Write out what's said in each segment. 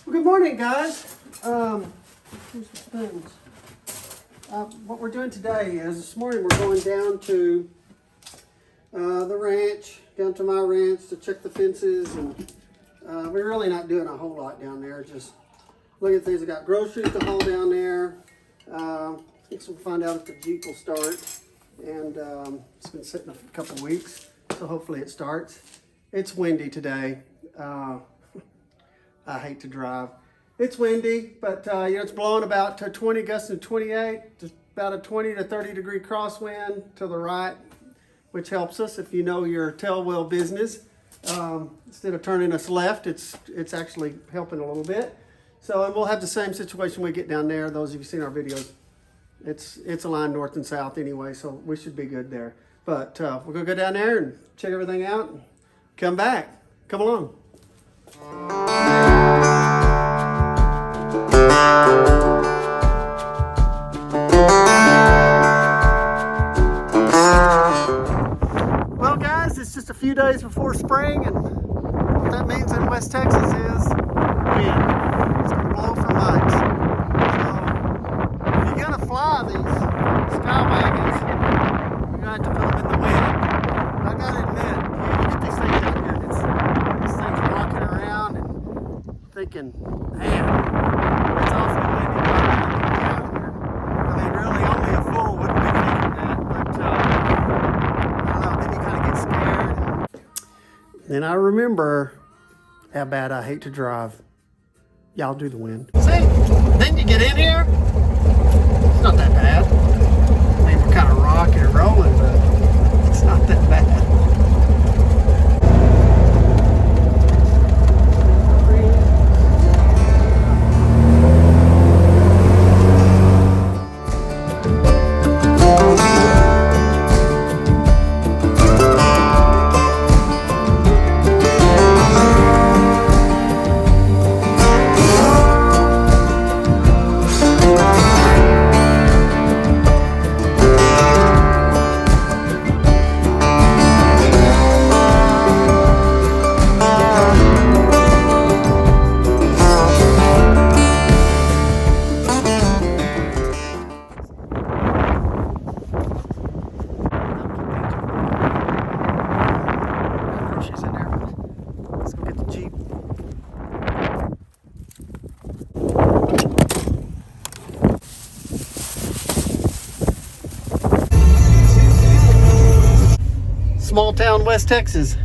Well, good morning, guys. Here's the spoons. What we're doing today is this morning we're going down to the ranch, down to my ranch to check the fences, and we're really not doing a whole lot down there. Just looking at things. I got groceries to haul down there. I guess we'll find out if the Jeep will start, and it's been sitting a couple weeks, so hopefully it starts. It's windy today. I hate to drive. It's windy, but you know, it's blowing about to 20 gusts to 28, just about a 20 to 30 degree crosswind to the right, which helps us if you know your tailwheel business. Instead of turning us left, it's actually helping a little bit. So, and we'll have the same situation when we get down there. Those of you who've seen our videos, it's aligned north and south anyway, so we should be good there. But we're gonna go down there and check everything out and come back. Come along. Well, guys, it's just a few days before spring, and what that means in West Texas is wind. It's going to blow for months. So if you're going to fly these Skywagons, you're going to have to put them in the wind. I got to admit, you get these things out here, and this thing's rocking around and thinking, man, it's awfully windy out here. I mean, really, only a fool wouldn't be thinking that, but I don't know, then you kind of get scared. Then I remember how bad I hate to drive. Y'all do the wind. See, then you get in here, it's not that bad. I mean, we're kind of rocking and rolling, but it's not that bad. Small town West Texas.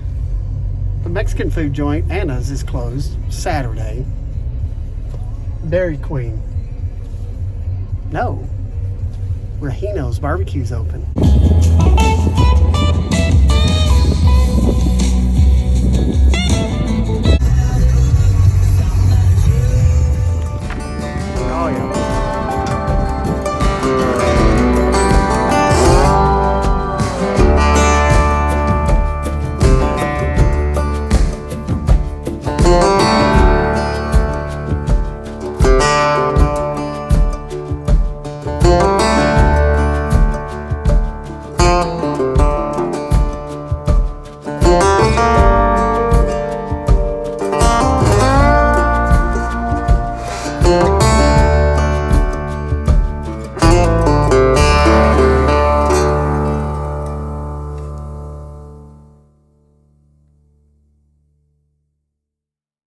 The Mexican food joint, Anna's, is closed Saturday. Dairy Queen. No. Rejino's barbecue's open.